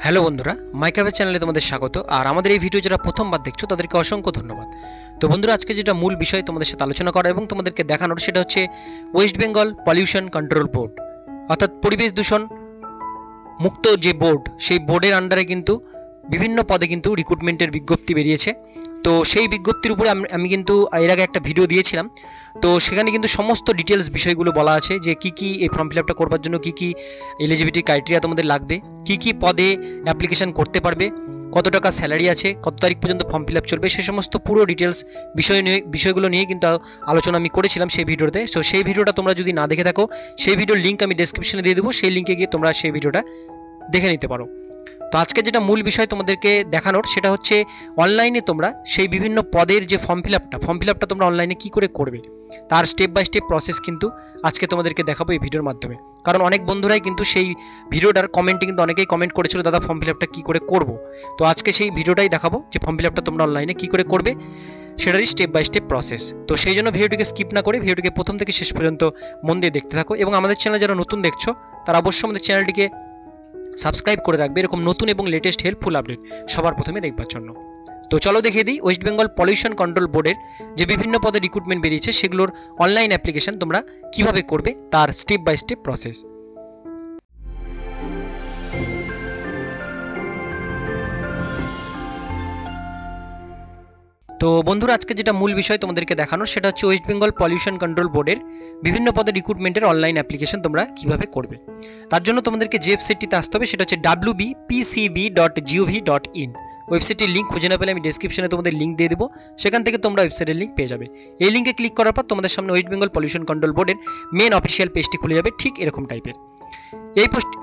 Hello বন্ধুরা, মাইক্যাভের চ্যানেলে তোমাদের স্বাগত। আর আমাদের এই ভিডিও যারা প্রথমবার দেখছো তাদেরকে অসংখ্য ধন্যবাদ। তো বন্ধুরা, আজকে যেটা মূল বিষয় তোমাদের সাথে আলোচনা করা এবং তোমাদেরকে দেখানোর সেটা হচ্ছে West Bengal pollution control board, অর্থাৎ পরিবেশ দূষণ মুক্ত যে বোর্ড, সেই বোর্ডের আন্ডারে কিন্তু বিভিন্ন পদে কিন্তু রিক্রুটমেন্টের বিজ্ঞপ্তি বেরিয়েছে। তো সেই বিজ্ঞপ্তির উপরে আমি কিন্তু এর আগে একটা ভিডিও দিয়েছিলাম। তো সেখানে কিন্তু সমস্ত ডিটেলস বিষয়গুলো বলা আছে যে কি কি এই ফর্ম ফিল আপটা করবার জন্য কি কি এলিজিবিলিটি ক্রাইটেরিয়া তোমাদের লাগবে, কি কি পদে অ্যাপ্লিকেশন করতে পারবে, কত টাকা স্যালারি আছে, কত তারিখ পর্যন্ত ফর্ম ফিল আপ চলবে, সে সমস্ত পুরো ডিটেলস বিষয়গুলো নিয়ে কিন্তু আলোচনা আমি করেছিলাম সেই ভিডিওতে। সো সেই ভিডিওটা তোমরা যদি না দেখে থাকো, সেই ভিডিওর লিঙ্ক আমি ডেসক্রিপশনে দিয়ে দেবো, সেই লিঙ্কে গিয়ে তোমরা সেই ভিডিওটা দেখে নিতে পারো। তো আজকে যেটা মূল বিষয় তোমাদেরকে দেখানোর সেটা হচ্ছে অনলাইনে তোমরা সেই বিভিন্ন পদের যে ফর্ম ফিল আপটা তোমরা অনলাইনে কি করে করবে তার স্টেপ বাই স্টেপ প্রসেস কিন্তু আজকে তোমাদেরকে দেখাবো এই ভিডিওর মাধ্যমে। কারণ অনেক বন্ধুরাই কিন্তু সেই ভিডিওটার কমেন্টে কিন্তু অনেকেই কমেন্ট করেছিল, দাদা ফর্ম ফিল আপটা কী করে করবো। তো আজকে সেই ভিডিওটাই দেখাবো যে ফর্ম ফিল আপটা তোমরা অনলাইনে কী করে করবে, সেটারই স্টেপ বাই স্টেপ প্রসেস। তো সেই জন্য ভিডিওটিকে স্কিপ না করে ভিডিওটিকে প্রথম থেকে শেষ পর্যন্ত মন দিয়ে দেখতে থাকো। এবং আমাদের চ্যানেল যারা নতুন দেখছো তারা অবশ্যই আমাদের চ্যানেলটিকে সাবস্ক্রাইব করে রাখবে এরকম নতুন এবং লেটেস্ট হেল্পফুল আপডেট সবার প্রথমে দেখবার জন্য। তো চলো দেখিয়ে দিই ওয়েস্ট বেঙ্গল পলিউশন কন্ট্রোল বোর্ডের যে বিভিন্ন পদে রিক্রুটমেন্ট বেরিয়েছে সেগুলোর অনলাইন অ্যাপ্লিকেশন তোমরা কিভাবে করবে তার স্টেপ বাই স্টেপ প্রসেস। তো বন্ধুরা, আজকে যেটা মূল বিষয় তোমাদেরকে দেখানোর সেটা হচ্ছে ওয়েস্ট বেঙ্গল পলিউশন কন্ট্রোল বোর্ডের বিভিন্ন পদে রিক্রুটমেন্টের অনলাইন অ্যাপ্লিকেশন তোমরা কিভাবে করবে। তার জন্য তোমাদেরকে যে ওয়েবসাইটটিতে আসতে হবে সেটা হচ্ছে wbpcb.gov.in। ওয়েবসাইটের লিঙ্ক খুঁজে না পেলে আমি ডেসক্রিপশনে তোমাদের লিঙ্ক দিয়ে দেবো, সেখান থেকে তোমরা ওয়েবসাইটের লিঙ্ক পেয়ে যাবে। এই লিঙ্কে ক্লিক করার পর তোমাদের সামনে ওয়েস্ট বেঙ্গল পলিউশন কন্ট্রোল বোর্ডের মেন অফিসিয়াল পেজটি খুলে যাবে, ঠিক এরকম টাইপের।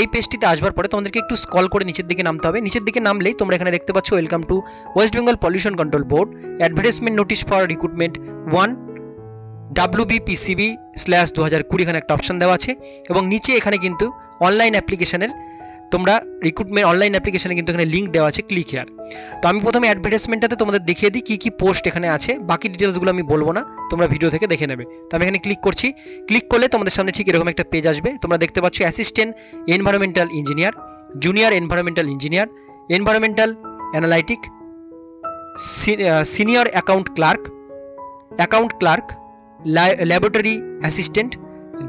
এই পেজটিতে আসবার পরে তোমাদেরকে একটু স্ক্রল করে নিচের দিকে নামতে হবে। নিচের দিকে নামলেই তোমরা এখানে দেখতে পাচ্ছ welcome to West Bengal pollution control board advertisement notice for recruitment 1 WBPCB/2020 এখানে একটা অপশন দেওয়া আছে এবং নিচে এখানে কিন্তু অনলাইন অ্যাপ্লিকেশনের তোমরা রিক্রুটমেন্ট অনলাইন অ্যাপ্লিকেশনে কিন্তু এখানে লিঙ্ক দেওয়া আছে, ক্লিক হিয়ার। তো আমি প্রথমে অ্যাডভার্টাইজমেন্টটাতে তোমাদের দেখিয়ে দিই কি কি পোস্ট এখানে আছে, বাকি ডিটেলসগুলো আমি বলবো না, তোমরা ভিডিও থেকে দেখে নেবে। তো আমি এখানে ক্লিক করছি। ক্লিক করলে তোমাদের সামনে ঠিক এরকম একটা পেজ আসবে। তোমরা দেখতে পাচ্ছ assistant environmental engineer, junior environmental engineer, environmental analytic, senior account clerk, laboratory assistant,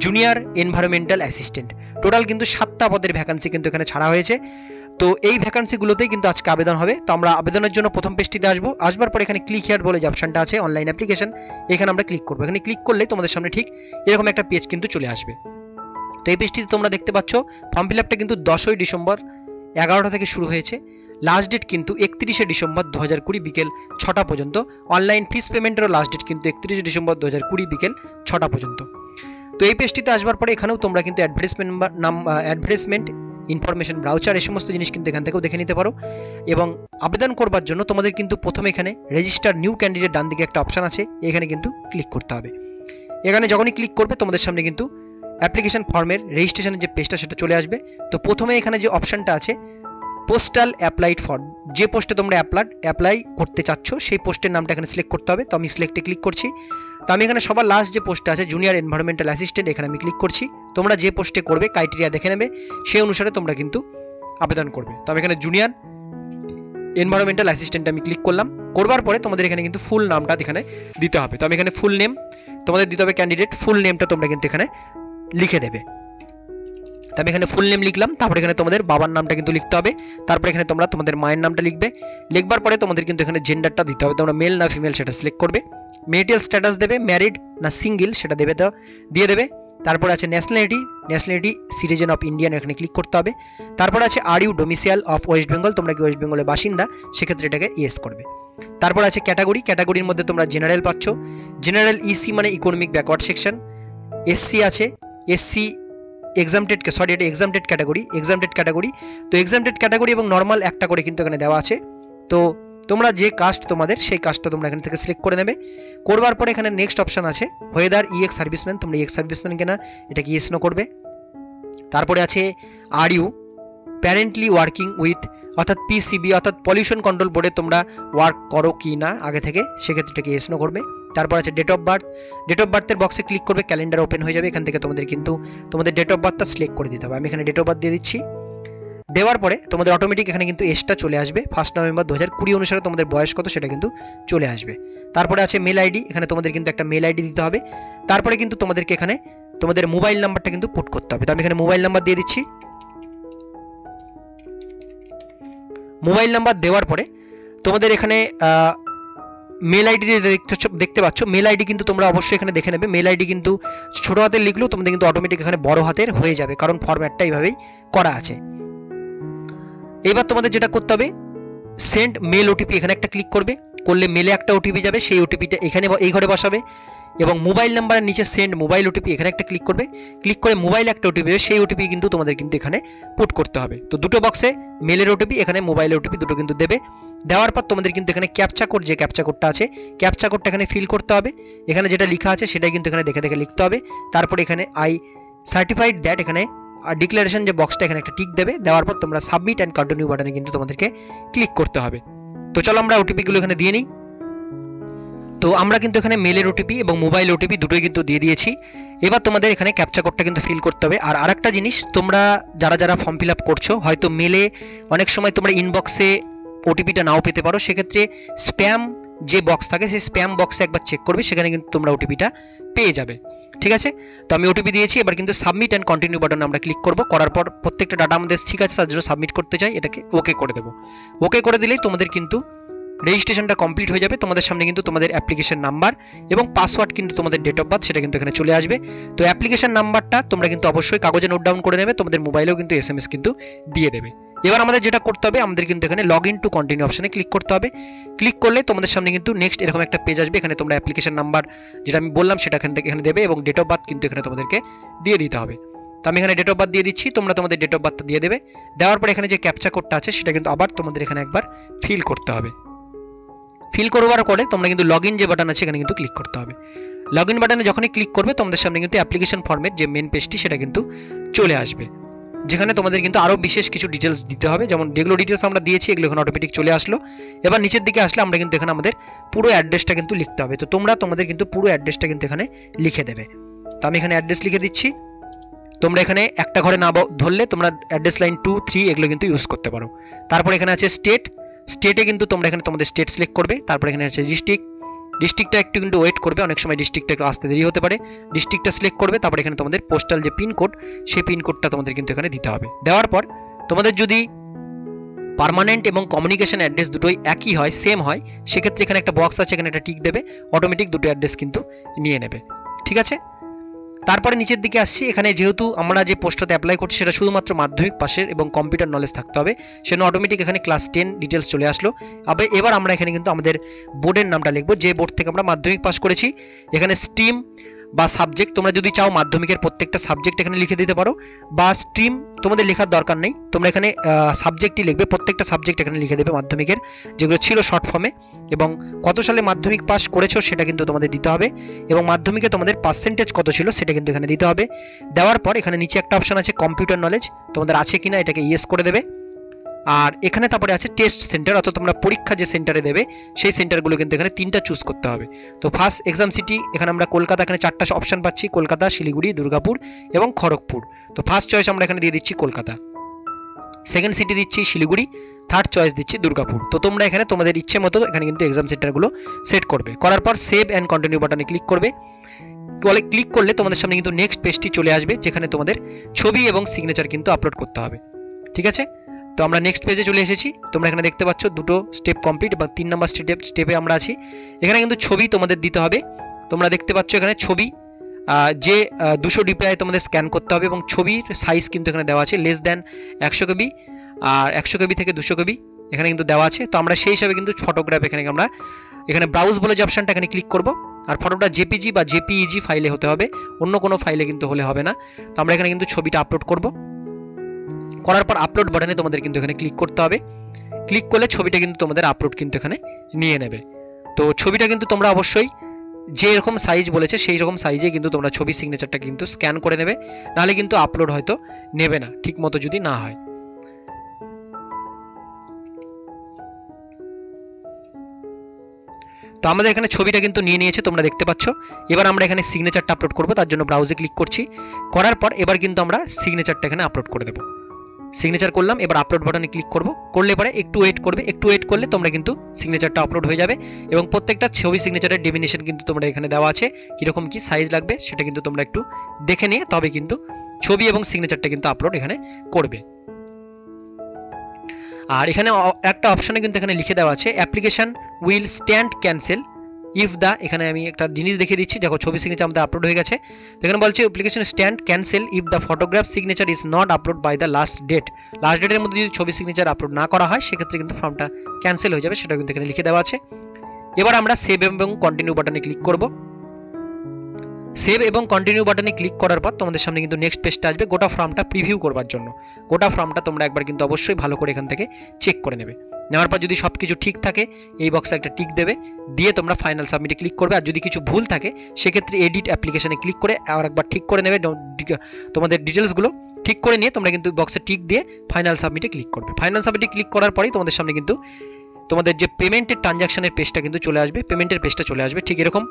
junior environmental assistant. Total কিন্তু 7টা পদের ভ্যাকান্সি কিন্তু এখানে ছাড়া হয়েছে। তো এই ভ্যাকান্সিগুলোতেই কিন্তু আজকে আবেদন হবে। তো আমরা আবেদনের জন্য প্রথম পেজটিতে আসবার পর এখানে ক্লিক হিয়ার বলে যে অপশনটা আছে অনলাইন অ্যাপ্লিকেশন, এখানে আমরা ক্লিক করবো। এখানে ক্লিক করলে তোমাদের সামনে ঠিক এরকম একটা পেজ কিন্তু চলে আসবে। তো এই পেজটিতে তোমরা দেখতে পাচ্ছ ফর্ম ফিল আপটা কিন্তু 10ই ডিসেম্বর 11টা থেকে শুরু হয়েছে। লাস্ট ডেট কিন্তু 31শে ডিসেম্বর 2020 বিকেল 6টা পর্যন্ত। অনলাইন ফিস পেমেন্টেরও লাস্ট ডেট কিন্তু 31শে ডিসেম্বর 2020 বিকেল 6টা পর্যন্ত। তো এই পেজটিতে আসবার পরে এখানেও তোমরা কিন্তু অ্যাডভার্টাইজমেন্ট ইনফরমেশন ব্রাউচার এই সমস্ত জিনিস কিন্তু এখান থেকেও দেখে নিতে পারো। এবং আবেদন করবার জন্য তোমাদের কিন্তু প্রথমে এখানে রেজিস্টার নিউ ক্যান্ডিডেট ডান দিকে একটা অপশন আছে, এখানে কিন্তু ক্লিক করতে হবে। এখানে যখনই ক্লিক করবে তোমাদের সামনে কিন্তু অ্যাপ্লিকেশন ফর্মের রেজিস্ট্রেশনের যে পেজটা সেটা চলে আসবে। তো প্রথমে এখানে যে অপশনটা আছে পোস্টাল অ্যাপ্লাইড ফর্ম, যে পোস্টে তোমরা অ্যাপ্লাই করতে চাচ্ছ সেই পোস্টের নামটা এখানে সিলেক্ট করতে হবে। তো আমি সিলেক্টে ক্লিক করছি। তো আমি এখানে সবার লাস্ট যে পোস্টটা আছে জুনিয়র এনভায়রনমেন্টাল অ্যাসিস্ট্যান্ট, এখানে আমি ক্লিক করছি। তোমরা যে পোস্টে করবে ক্রাইটেরিয়া দেখে নেবে, সেই অনুসারে তোমরা কিন্তু আবেদন করবে। তো আমি এখানে জুনিয়র এনভায়রনমেন্টাল অ্যাসিস্ট্যান্ট আমি ক্লিক করলাম। করবার পরে তোমাদের এখানে কিন্তু ফুল নামটা এখানে দিতে হবে। তো আমি এখানে ফুল নেম তোমাদের দিতে হবে, ক্যান্ডিডেট ফুল নেমটা তোমরা কিন্তু এখানে লিখে দেবে। তো আমি এখানে ফুল নেম লিখলাম, তারপরে এখানে তোমাদের বাবার নামটা কিন্তু লিখতে হবে, তারপরে এখানে তোমরা তোমাদের মায়ের নামটা লিখবে। লিখবার পরে তোমাদের কিন্তু এখানে জেন্ডারটা দিতে হবে, তোমরা মেল না ফিমেল সেটা সিলেক্ট করবে। মেরিটাল স্ট্যাটাস দেবে, ম্যারিড না সিঙ্গেল সেটা দেবে, তো দিয়ে দেবে। তারপর আছে ন্যাশনালিটি সিটিজেন অফ ইন্ডিয়ান, এখানে ক্লিক করতে হবে। তারপর আছে are you domicile of West Bengal, তোমরা কি ওয়েস্ট বেঙ্গলের বাসিন্দা, সেক্ষেত্রে এটাকে ইয়েস করবে। তারপর আছে ক্যাটাগরির মধ্যে তোমরা জেনারেল পাচ্ছ, জেনারেল ইসি মানে ইকোনমিক ব্যাকওয়ার্ড সেকশন, এসসি আছে, এসসি এক্সামটেড ক্যাটাগরি। তো এক্সামটেড ক্যাটাগরি এবং নর্মাল একটা করে কিন্তু এখানে দেওয়া আছে। তো তোমরা যে কাস্ট তোমাদের সেই কাস্টটা তোমরা এখান থেকে সিলেক্ট করে নেবে। করবার পরে এখানে নেক্সট অপশন আছে হোয়েদার ইএক্স সার্ভিসম্যান, তোমরা ইএক্স সার্ভিসম্যান কিনা এটাকে ইয়েস নো করবে। তারপরে আছে আর ইউ প্যারেন্টলি ওয়ার্কিং উইথ, অর্থাৎ পিসিবি অর্থাৎ পলিউশন কন্ট্রোল বোর্ডে তোমরা ওয়ার্ক করো কি না আগে থেকে, সেক্ষেত্রে এটাকে ইয়েস নো করবে। তারপর আছে ডেট অফ বার্থের বক্সে ক্লিক করবে, ক্যালেন্ডার ওপেন হয়ে যাবে। এখান থেকে তোমাদের কিন্তু তোমাদের ডেট অফ বার্থটা সিলেক্ট করে দিতে হবে। আমি এখানে ডেট অফ বার্থ দিয়ে দিচ্ছি। দেওয়ার পরে তোমাদের অটোমেটিক এখানে কিন্তু এজটা চলে আসবে 1 নভেম্বর 2020 অনুসারে তোমাদের বয়স কত সেটা কিন্তু চলে আসবে। তারপরে আছে মেল আইডি, এখানে তোমাদের কিন্তু একটা মেল আইডি দিতে হবে। তারপরে কিন্তু তোমাদেরকে এখানে তোমাদের মোবাইল নাম্বারটা কিন্তু পুট করতে হবে। তো আমি এখানে মোবাইল নাম্বার দিয়ে দিচ্ছি। মোবাইল নাম্বার দেওয়ার পরে তোমাদের এখানে মেল আইডি দেখতে পাচ্ছ, মেল আইডি কিন্তু তোমরা অবশ্যই এখানে দেখে নেবে। মেল আইডি কিন্তু ছোট হাতের লিখলেও তোমাদের কিন্তু অটোমেটিক এখানে বড় হাতের হয়ে যাবে, কারণ ফরম্যাটটা এইভাবেই করা আছে। এবার তোমাদের যেটা করতে হবে, সেন্ড মেল ওটিপি এখানে একটা ক্লিক করবে, করলে মেলে একটা ওটিপি যাবে, সেই ওটিপিটা এখানে এই ঘরে বসাবে এবং মোবাইল নাম্বারের নিচে সেন্ড মোবাইল ওটিপি এখানে একটা ক্লিক করবে, ক্লিক করে মোবাইল একটা ওটিপি হবে, সেই ওটিপি কিন্তু তোমাদের কিন্তু এখানে পুট করতে হবে। তো দুটো বক্সে মেলের ওটিপি, এখানে মোবাইলের ওটিপি দুটো কিন্তু দেবে। দেওয়ার পর তোমাদের কিন্তু এখানে ক্যাপচা কোড, যে ক্যাপচা কোডটা আছে ক্যাপচা কোডটা এখানে ফিল করতে হবে। এখানে যেটা লেখা আছে সেটাই কিন্তু এখানে দেখে দেখে লিখতে হবে। তারপরে এখানে আই সার্টিফাইড দ্যাট এখানে ডিক্লারেশন যে বক্সটা এখানে একটা টিক দেবে। দেওয়ার পর তোমরা সাবমিট অ্যান্ড কন্টিনিউ বাটনে কিন্তু তোমাদেরকে ক্লিক করতে হবে। তো চলো আমরা ওটিপি গুলো এখানে দিয়ে নিই। তো আমরা কিন্তু এখানে মেলের ওটিপি এবং মোবাইল ওটিপি দুটোই কিন্তু দিয়ে দিয়েছি। এবার তোমাদের এখানে ক্যাপচা কোডটা কিন্তু ফিল করতে হবে। আর আরেকটা জিনিস, তোমরা যারা যারা ফর্ম ফিল আপ করছো, হয়তো মেলে অনেক সময় তোমরা ইনবক্সে ওটিপিটা নাও পেতে পারো, সেক্ষেত্রে স্প্যাম যে বক্স থাকে সেই স্প্যাম বক্সে একবার চেক করবে, সেখানে কিন্তু তোমরা ওটিপিটা পেয়ে যাবে। ঠিক আছে, তো আমি ওটিপি দিয়েছি। এবার কিন্তু সাবমিট অ্যান্ড কন্টিনিউ বাটনে আমরা ক্লিক করব। করার পর প্রত্যেকটা ডাটা আমাদের ঠিক আছে, তার জন্য সাবমিট করতে চাই, এটাকে ওকে করে দেবো। ওকে করে দিলেই তোমাদের কিন্তু রেজিস্ট্রেশনটা কমপ্লিট হয়ে যাবে। তোমাদের সামনে কিন্তু তোমাদের অ্যাপ্লিকেশন নাম্বার এবং পাসওয়ার্ড কিন্তু তোমাদের ডেট অফ বার্থ সেটা কিন্তু এখানে চলে আসবে। তো অ্যাপ্লিকেশন নাম্বারটা তোমরা কিন্তু অবশ্যই কাগজে নোট ডাউন করে নেবে, তোমাদের মোবাইলেও কিন্তু এসএমএস কিন্তু দিয়ে দেবে। এবার আমাদের যেটা করতে হবে, আমাদের কিন্তু এখানে লগ ইন টু কন্টিনিউ অপশনে ক্লিক করতে হবে। ক্লিক করলে তোমাদের সামনে কিন্তু নেক্সট এরকম একটা পেজ আসবে। এখানে তোমরা অ্যাপ্লিকেশন নাম্বার যেটা আমি বললাম সেটা এখান থেকে এখানে দেবে এবং ডেট অফ বার্থ কিন্তু এখানে তোমাদেরকে দিয়ে দিতে হবে। তো আমি এখানে ডেট অফ বার্থ দিয়ে দিচ্ছি, তোমরা তোমাদের ডেট অফ বার্থটা দিয়ে দেবে। দেওয়ার পর এখানে যে ক্যাপচা কোডটা আছে সেটা কিন্তু আবার তোমাদের এখানে একবার ফিল করতে হবে। ফিল করবার পরে তোমরা কিন্তু লগ ইন যে বাটন আছে এখানে কিন্তু ক্লিক করতে হবে। লগ ইন বাটনে যখনই ক্লিক করবে তোমাদের সামনে কিন্তু অ্যাপ্লিকেশন ফর্মের যে মেন পেজটি সেটা কিন্তু চলে আসবে, যেখানে তোমাদের কিন্তু আরো বিশেষ কিছু ডিটেলস দিতে হবে। যেমন যেগুলো ডিটেলস আমরা দিয়েছি এগুলো এখন অটোমেটিক চলে আসলো। এবার নিচের দিকে আসলে আমরা কিন্তু এখানে আমাদের পুরো অ্যাড্রেসটা কিন্তু লিখতে হবে। তো তোমরা তোমাদের কিন্তু পুরো অ্যাড্রেসটা কিন্তু এখানে লিখে দেবে। তো আমি এখানে অ্যাড্রেস লিখে দিচ্ছি। তোমরা এখানে একটা ঘরে না ধরলে তোমরা অ্যাড্রেস লাইন 2, 3 এগুলো কিন্তু ইউজ করতে পারো। তারপর এখানে আছে স্টেট, স্টেটে কিন্তু তোমরা এখানে তোমাদের স্টেট সিলেক্ট করবে। তারপর এখানে আছে ডিস্ট্রিক্ট, ডিস্ট্রিক্টটা একটু কিন্তু ওয়েট করবে, অনেক সময় ডিস্ট্রিক্টটা একটু আসতে দেরি হতে পারে। ডিস্ট্রিক্টটা সিলেক্ট করবে, তারপর এখানে তোমাদের পোস্টাল যে পিনকোড সেই পিনকোডটা তোমাদের কিন্তু এখানে দিতে হবে। দেওয়ার পর তোমাদের যদি পার্মানেন্ট এবং কমিউনিকেশন অ্যাড্রেস দুটোই একই হয়, সেম হয়, সেক্ষেত্রে এখানে একটা বক্স আছে, এখানে একটা টিক দেবে, অটোমেটিক দুটো অ্যাড্রেস কিন্তু নিয়ে নেবে। ঠিক আছে, তারপরে নিচের দিকে আসছি। এখানে যেহেতু আমরা যে পোস্টটাতে অ্যাপ্লাই করছি সেটা শুধুমাত্র মাধ্যমিক পাশের এবং কম্পিউটার নলেজ থাকতে হবে, সেজন্য অটোমেটিক এখানে ক্লাস 10 ডিটেলস চলে আসলো। এবার আমরা এখানে কিন্তু আমাদের বোর্ডের নামটা লিখবো, যে বোর্ড থেকে আমরা মাধ্যমিক পাস করেছি। এখানে স্ট্রিম বা সাবজেক্ট তোমরা যদি চাও মাধ্যমিকের প্রত্যেকটা সাবজেক্ট এখানে লিখে দিতে পারো, বা স্ট্রিম তোমাদের লেখার দরকার নেই, তোমরা এখানে সাবজেক্টই লিখবে, প্রত্যেকটা সাবজেক্ট এখানে লিখে দেবে মাধ্যমিকের যেগুলো ছিল শর্ট ফর্মে, এবং কত সালে মাধ্যমিক পাস করেছো সেটা কিন্তু তোমাদের দিতে হবে, এবং মাধ্যমিকে তোমাদের পার্সেন্টেজ কত ছিল সেটা কিন্তু এখানে দিতে হবে। দেওয়ার পর এখানে নিচে একটা অপশন আছে কম্পিউটার নলেজ, তোমাদের আছে কিনা এটাকে ইয়েস করে দেবে। আর এখানে তারপরে আছে টেস্ট সেন্টার, অর্থাৎ তোমরা পরীক্ষা যে সেন্টারে দেবে সেই সেন্টারগুলো কিন্তু এখানে 3টা চুজ করতে হবে। তো ফার্স্ট এক্সাম সিটি এখানে আমরা কলকাতা, এখানে 4টা অপশন পাচ্ছি, কলকাতা, শিলিগুড়ি, দুর্গাপুর এবং খড়গপুর। তো ফার্স্ট চয়েস আমরা এখানে দিয়ে দিচ্ছি কলকাতা, সেকেন্ড সিটি দিচ্ছি শিলিগুড়ি, থার্ড চয়েস দিচ্ছি দুর্গাপুর। তো তোমরা এখানে তোমাদের ইচ্ছে মতো এখানে কিন্তু এক্সাম সেন্টারগুলো সেট করবে। করার পর সেভ অ্যান্ড কন্টিনিউ বাটনে ক্লিক করবে। ক্লিক করলে তোমাদের সামনে কিন্তু নেক্সট পেজটি চলে আসবে, যেখানে তোমাদের ছবি এবং সিগনেচার কিন্তু আপলোড করতে হবে। ঠিক আছে, তো আমরা নেক্সট পেজে চলে এসেছি। তোমরা এখানে দেখতে পাচ্ছ দুটো স্টেপ কমপ্লিট, বা 3 নম্বর স্টেপে আমরা আছি। এখানে কিন্তু ছবি তোমাদের দিতে হবে। তোমরা দেখতে পাচ্ছ এখানে ছবি যে 200 ডিপিআই তোমাদের স্ক্যান করতে হবে, এবং ছবির সাইজ কিন্তু এখানে দেওয়া আছে লেস দ্যান 100 কেবি, আর 100 কেবি থেকে 200 কেবি এখানে কিন্তু দেওয়া আছে। তো আমরা সেই হিসাবে কিন্তু ফটোগ্রাফ আমরা এখানে ব্রাউজ বলে যে অপশনটা এখানে ক্লিক করব। আর ফটোটা জেপিজি বা জেপিইজি ফাইলে হতে হবে, অন্য কোনো ফাইলে কিন্তু হলে হবে না। তো আমরা এখানে কিন্তু ছবিটা আপলোড করব। করার পর আপলোড বাটনে তোমাদের কিন্তু এখানে ক্লিক করতে হবে। ক্লিক করলে ছবিটা কিন্তু তোমাদের আপলোড কিন্তু এখানে নিয়ে নেবে। তো ছবিটা কিন্তু তোমরা অবশ্যই যে এরকম সাইজ বলেছে সেই রকম সাইজে কিন্তু তোমরা ছবি সিগনেচারটা কিন্তু স্ক্যান করে নেবে, নাহলে কিন্তু আপলোড হয়তো নেবে না ঠিক মতো যদি না হয়। তো আমাদের এখানে ছবিটা কিন্তু নিয়ে নিয়েছে, তোমরা দেখতে পাচ্ছ। এবার আমরা এখানে সিগনেচারটা আপলোড করব, তার জন্য ব্রাউজে ক্লিক করছি। করার পর এবার কিন্তু আমরা সিগনেচারটা এখানে আপলোড করে দেব। সিগনেচার করলাম, এবার আপলোড বাটনে ক্লিক করব, করলে পরে একটু ওয়েট করবে, একটু ওয়েট করলে তোমরা কিন্তু সিগনেচারটা আপলোড হয়ে যাবে। এবং প্রত্যেকটা ছবি সিগনেচারের ডেফিনিশন কিন্তু তোমরা এখানে দেওয়া আছে, কিরকম কি সাইজ লাগবে সেটা কিন্তু তোমরা একটু দেখে নিয়ে তবে কিন্তু ছবি এবং সিগনেচারটা কিন্তু আপলোড এখানে করবে। আর এখানে একটা অপশনে কিন্তু এখানে লিখে দেওয়া আছে application will stand cancel if the, এখানে আমি একটা জিনিস দেখিয়ে দিচ্ছি, দেখো ছবি সিগনেচার আমাদের আপলোড হয়ে গেছে। তো এখানে বলছে application stand cancel if the photograph signature is not upload by the last date. Last ডেটের মধ্যে যদি ছবি সিগনেচার আপলোড না করা হয় সেক্ষেত্রে কিন্তু ফর্মটা ক্যান্সেল হয়ে যাবে, সেটা কিন্তু এখানে লিখে দেওয়া আছে। এবার আমরা সেভ এবং কন্টিনিউ বাটনে ক্লিক করব। সেভ এবং কন্টিনিউ বাটনে ক্লিক করার পর তোমাদের সামনে কিন্তু নেক্সট পেজটা আসবে গোটা ফর্মটা প্রিভিউ করবার জন্য। গোটা ফর্মটা তোমরা একবার কিন্তু অবশ্যই ভালো করে এখান থেকে চেক করে নেবে। নেওয়ার পর যদি সবকিছু ঠিক থাকে এই বক্সে একটা টিক দেবে, দিয়ে তোমরা ফাইনাল সাবমিটে ক্লিক করবে। আর যদি কিছু ভুল থাকে সেক্ষেত্রে এডিট অ্যাপ্লিকেশনে ক্লিক করে আর একবার ঠিক করে নেবে, তোমাদের ডিটেলসগুলো ঠিক করে নিয়ে তোমরা কিন্তু বক্সে টিক দিয়ে ফাইনাল সাবমিটে ক্লিক করবে। ফাইনাল সাবমিটে ক্লিক করার পরেই তোমাদের সামনে কিন্তু তোমাদের যে পেমেন্টের ট্রানজাকশনের পেজটা কিন্তু চলে আসবে, পেমেন্টের পেজটা চলে আসবে ঠিক এরকম।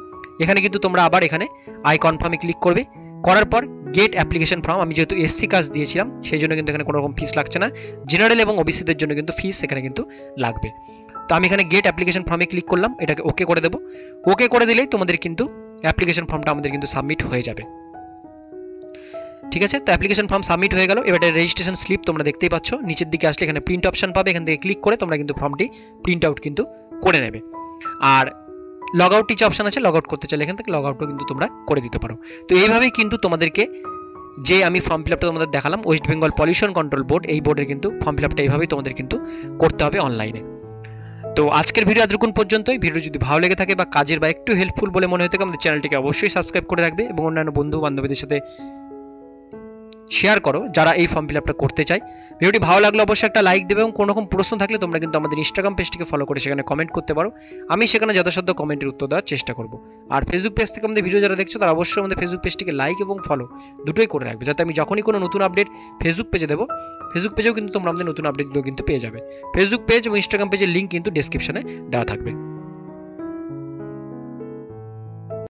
এখানে কিন্তু তোমরা আবার এখানে আই কনফার্মে ক্লিক করবে, করার পর গেট অ্যাপ্লিকেশন ফর্ম, আমি যেহেতু এসসি কাজ দিয়েছিলাম সেই জন্য কিন্তু এখানে কোনো রকম ফিস লাগছে না, জেনারেল এবং ওবিসিদের জন্য কিন্তু ফিস এখানে কিন্তু লাগবে। তো আমি এখানে গেট অ্যাপ্লিকেশন ফর্মে ক্লিক করলাম, এটাকে ওকে করে দেবো। ওকে করে দিলেই তোমাদের কিন্তু অ্যাপ্লিকেশন ফর্মটা আমাদের কিন্তু সাবমিট হয়ে যাবে। ঠিক আছে, তো অ্যাপ্লিকেশন ফর্ম সাবমিট হয়ে গেল। এবার রেজিস্ট্রেশন স্লিপ তোমরা দেখতেই পাচ্ছ, নিচের দিকে আসলে এখানে প্রিন্ট অপশন পাবে, এখান থেকে ক্লিক করে তোমরা কিন্তু ফর্মটি প্রিন্ট আউট কিন্তু করে নেবে। আর লগ আউট কিছু অপশন আছে, লগ আউট করতে চাইলে এখান থেকে লগ আউটও কিন্তু তোমরা করে দিতে পারো। তো এইভাবেই কিন্তু তোমাদেরকে যে আমি ফর্ম ফিল আপটা তোমাদের দেখালাম West Bengal pollution control board, এই বোর্ডের কিন্তু ফর্ম ফিল আপটা এইভাবেই তোমাদের কিন্তু করতে হবে অনলাইনে। তো আজকের ভিডিও এতক্ষণ পর্যন্তই। ভিডিও যদি ভালো লেগে থাকে বা কাজের বা একটু হেল্পফুল বলে মনে হয়ে থাকে আমাদের চ্যানেলটিকে অবশ্যই সাবস্ক্রাইব করে রাখবে এবং অন্যান্য বন্ধু বান্ধবীদের সাথে শেয়ার করো যারা এই ফর্ম ফিল আপটা করতে চায়। ভিডিওটি ভালো লাগলে অবশ্যই একটা লাইক দেবে এবং কোনো রকম প্রশ্ন থাকলে তোমরা কিন্তু আমাদের ইনস্টাগ্রাম পেজটিকে ফলো করে সেখানে কমেন্ট করতে পারো, আমি সেখানে যথাসাধ্য কমেন্টের উত্তর দেওয়ার চেষ্টা করব। আর ফেসবুক পেজ থেকে আমাদের ভিডিও যারা দেখছো তারা অবশ্যই আমাদের ফেসবুক পেজটিকে লাইক এবং ফলো দুটোই করে রাখবে, যাতে আমি যখনই কোনো নতুন আপডেট ফেসবুক পেজে দেবো ফেসবুক পেজেও কিন্তু তোমরা আমাদের নতুন আপডেটগুলো কিন্তু পেয়ে যাবে। ফেসবুক পেজ এবং ইনস্টাগ্রাম পেজের লিঙ্ক কিন্তু ডেসক্রিপশনে দেওয়া থাকবে।